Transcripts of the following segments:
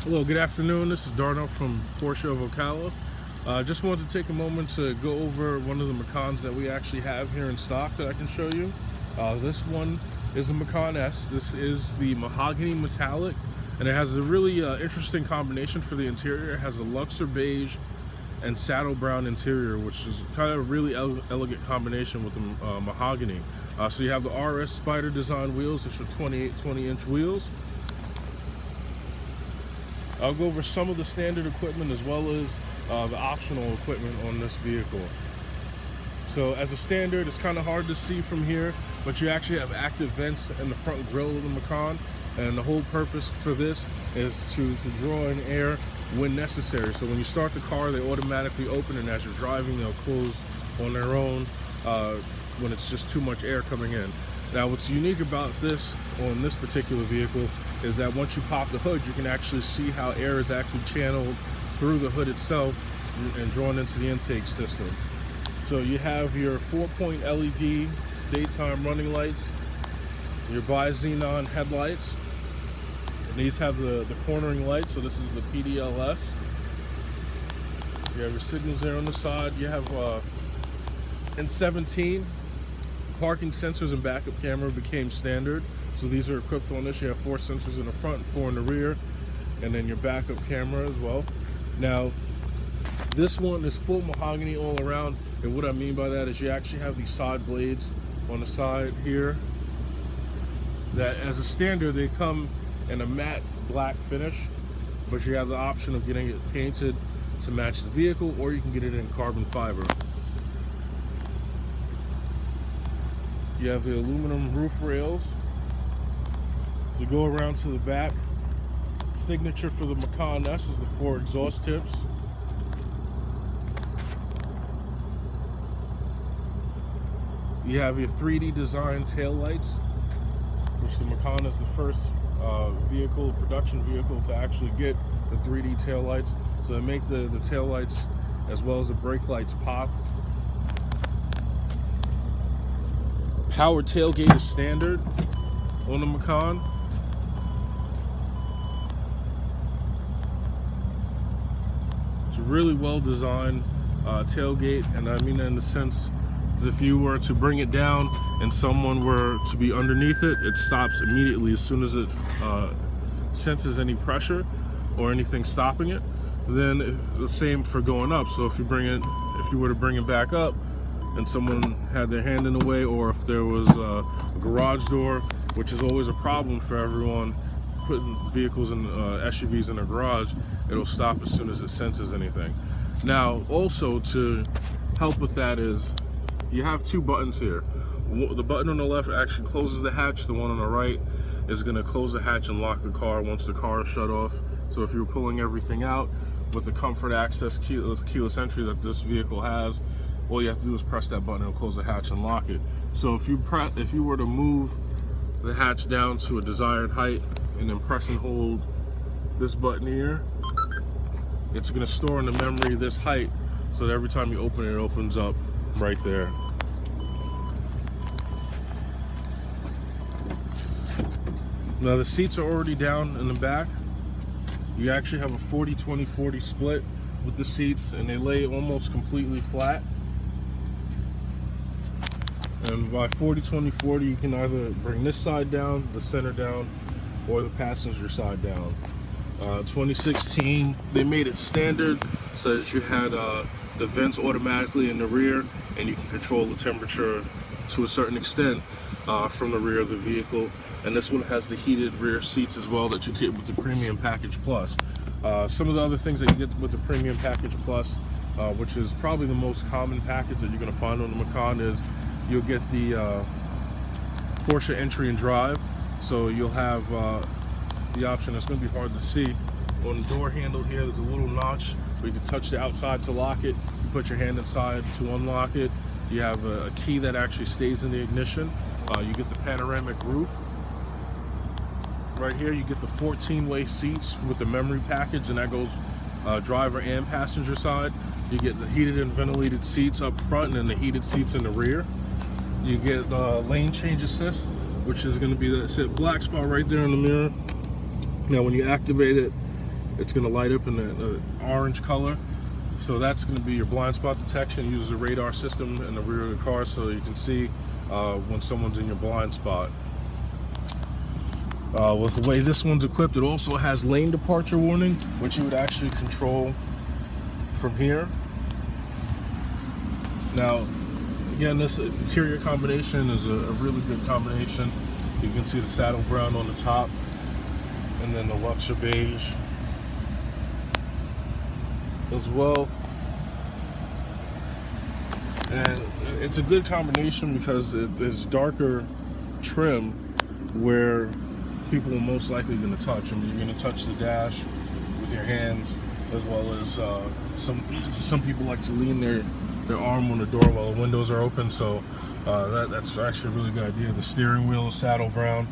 Hello, good afternoon. This is Darno from Porsche of Ocala. Just wanted to take a moment to go over one of the Macans that we actually have here in stock that I can show you. This one is a Macan S. This is the mahogany metallic, and it has a really interesting combination for the interior. It has a Luxor beige and saddle brown interior, which is kind of a really elegant combination with the mahogany. So you have the RS Spider design wheels. It's your 20-inch wheels. I'll go over some of the standard equipment as well as the optional equipment on this vehicle. So as a standard, it's kind of hard to see from here, but you actually have active vents in the front grille of the Macan, and the whole purpose for this is to draw in air when necessary. So when you start the car, they automatically open, and as you're driving, they'll close on their own when it's just too much air coming in. Now, what's unique about this on this particular vehicle is that once you pop the hood, you can actually see how air is actually channeled through the hood itself and drawn into the intake system. So you have your 4-point LED daytime running lights, your bi-xenon headlights, and these have the cornering light, so this is the PDLS. You have your signals there on the side. You have in 17, parking sensors and backup camera became standard, so these are equipped on this. You have 4 sensors in the front, 4 in the rear, and then your backup camera as well. Now, this one is full mahogany all around, and what I mean by that is you actually have these side blades on the side here that, as a standard, they come in a matte black finish, but you have the option of getting it painted to match the vehicle, or you can get it in carbon fiber. You have the aluminum roof rails. So you go around to the back. Signature for the Macan S is the 4 exhaust tips. You have your 3D design tail lights, which the Macan is the first production vehicle to actually get the 3D tail lights. So they make the tail lights as well as the brake lights pop. Power tailgate is standard on the Macan. It's a really well designed tailgate, and I mean that in the sense that if you were to bring it down and someone were to be underneath it, it stops immediately as soon as it senses any pressure or anything stopping it. Then the same for going up. So if you were to bring it back up and someone had their hand in the way, or if there was a garage door, which is always a problem for everyone putting vehicles and SUVs in a garage, it'll stop as soon as it senses anything. Now, also to help with that is you have 2 buttons here. The button on the left actually closes the hatch. The one on the right is going to close the hatch and lock the car once the car is shut off. So if you're pulling everything out with the comfort access keyless entry that this vehicle has, all you have to do is press that button and close the hatch and lock it. So if you were to move the hatch down to a desired height and then press and hold this button here, it's going to store in the memory this height, so that every time you open it, it opens up right there. Now the seats are already down in the back. You actually have a 40-20-40 split with the seats, and they lay almost completely flat. And by 40-20-40, you can either bring this side down, the center down, or the passenger side down. 2016, they made it standard so that you had the vents automatically in the rear, and you can control the temperature to a certain extent from the rear of the vehicle. And this one has the heated rear seats as well that you get with the Premium Package Plus. Some of the other things that you get with the Premium Package Plus, which is probably the most common package that you're going to find on the Macan, is you'll get the Porsche Entry and Drive. So you'll have the option that's going to be hard to see. On the door handle here, there's a little notch where you can touch the outside to lock it. You put your hand inside to unlock it. You have a key that actually stays in the ignition. You get the panoramic roof. Right here, you get the 14-way seats with the memory package, and that goes driver and passenger side. You get the heated and ventilated seats up front, and then the heated seats in the rear. You get lane change assist, which is going to be that black spot right there in the mirror. Now when you activate it, it's going to light up in an orange color. So that's going to be your blind spot detection. It uses a radar system in the rear of the car so you can see when someone's in your blind spot. With the way this one's equipped, it also has lane departure warning, which you would actually control from here. Now, again, this interior combination is a really good combination. You can see the saddle brown on the top, and then the Luxor beige as well. And it's a good combination because there's darker trim where people are most likely going to touch. I mean, you're going to touch the dash with your hands, as well as some people like to lean their arm on the door while the windows are open. So that's actually a really good idea. The steering wheel is saddle brown.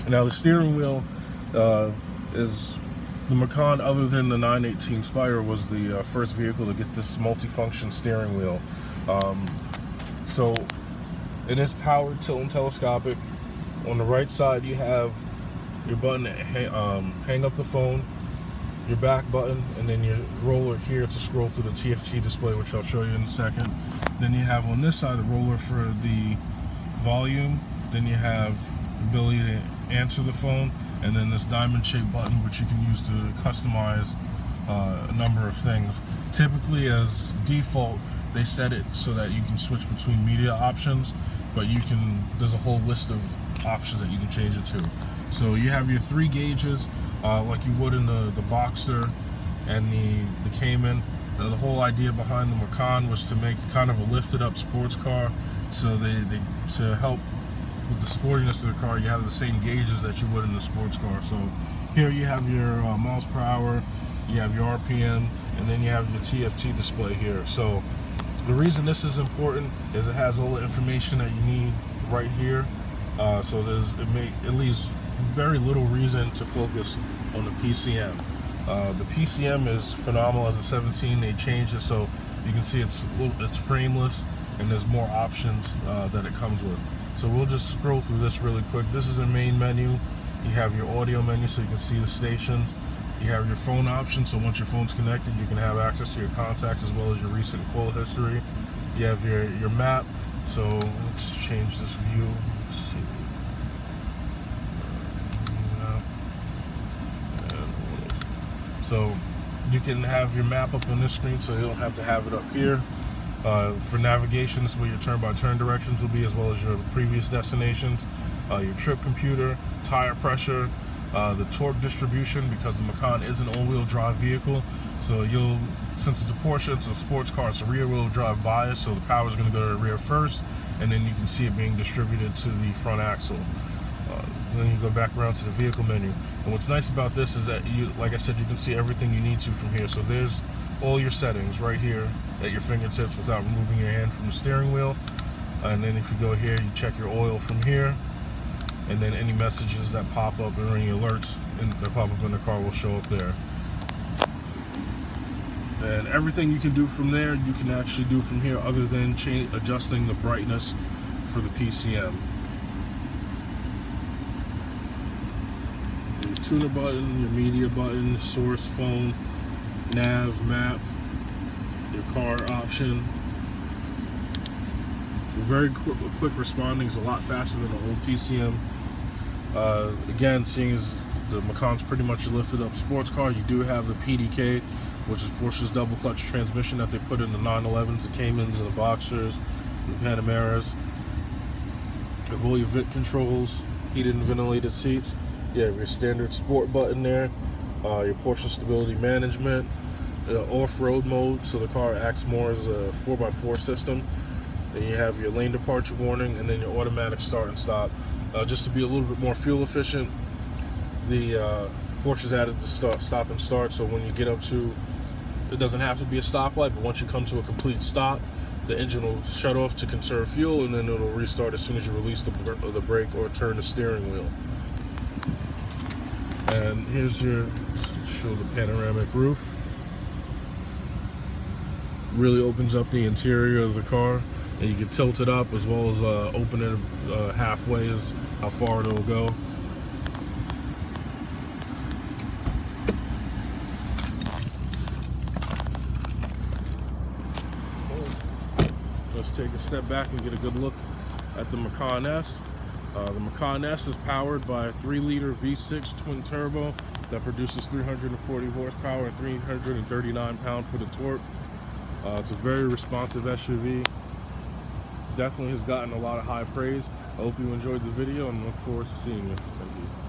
Now the steering wheel is the Macan, other than the 918 Spire, was the first vehicle to get this multifunction steering wheel. So it is powered, tilt and telescopic. On the right side you have your button to hang up the phone, your back button, and then your roller here to scroll through the TFT display, which I'll show you in a second. Then you have on this side the roller for the volume. Then you have the ability to answer the phone, and then this diamond shaped button, which you can use to customize a number of things. Typically, as default, they set it so that you can switch between media options, but there's a whole list of options that you can change it to. So you have your 3 gauges, like you would in the Boxster and the Cayman. The whole idea behind the Macan was to make kind of a lifted up sports car. So to help with the sportiness of the car, you have the same gauges that you would in the sports car. So here you have your miles per hour, you have your RPM, and then you have your TFT display here. So the reason this is important is it has all the information that you need right here. So it leaves very little reason to focus on the PCM. The PCM is phenomenal. As a 17, they changed it so you can see it's frameless, and there's more options that it comes with. So we'll just scroll through this really quick. This is the main menu. You have your audio menu so you can see the stations. You have your phone option, so once your phone's connected, you can have access to your contacts as well as your recent call history. You have your map. So let's change this view. Let's see. So you can have your map up on this screen, so you don't have to have it up here. For navigation, this is where your turn-by-turn directions will be, as well as your previous destinations. Your trip computer, tire pressure, the torque distribution, because the Macan is an all-wheel drive vehicle. So since it's a Porsche, it's a sports car, it's a rear-wheel drive bias, so the power is going to go to the rear first, and then you can see it being distributed to the front axle. Then you go back around to the vehicle menu. And what's nice about this is that like I said, you can see everything you need to from here. So there's all your settings right here at your fingertips without removing your hand from the steering wheel. And then if you go here, you check your oil from here. And then any messages that pop up or any alerts that pop up in the car will show up there. And everything you can do from there, you can actually do from here, other than adjusting the brightness for the PCM. Your tuner button, your media button, source, phone, nav, map, your car option. Very quick responding, is a lot faster than the old PCM. Again, seeing as the Macan's pretty much a lifted up sports car, you do have the PDK, which is Porsche's double clutch transmission that they put in the 911s, the Caymans, and the Boxsters, and the Panameras. You have all your vent controls, heated and ventilated seats. You have your standard sport button there, your Porsche stability management, off-road mode, so the car acts more as a 4x4 system. Then you have your lane departure warning, and then your automatic start and stop. Just to be a little bit more fuel efficient, the Porsche's added the stop and start, so when you get up to, it doesn't have to be a stoplight, but once you come to a complete stop, the engine will shut off to conserve fuel, and then it'll restart as soon as you release the brake or turn the steering wheel. And here's show the panoramic roof. Really opens up the interior of the car, and you can tilt it up as well as open it halfway, is how far it'll go. let's take a step back and get a good look at the Macan S. The Macan S is powered by a 3-liter V6 twin turbo that produces 340 horsepower and 339 pound-foot of torque. It's a very responsive SUV. Definitely has gotten a lot of high praise. I hope you enjoyed the video and look forward to seeing you. Thank you.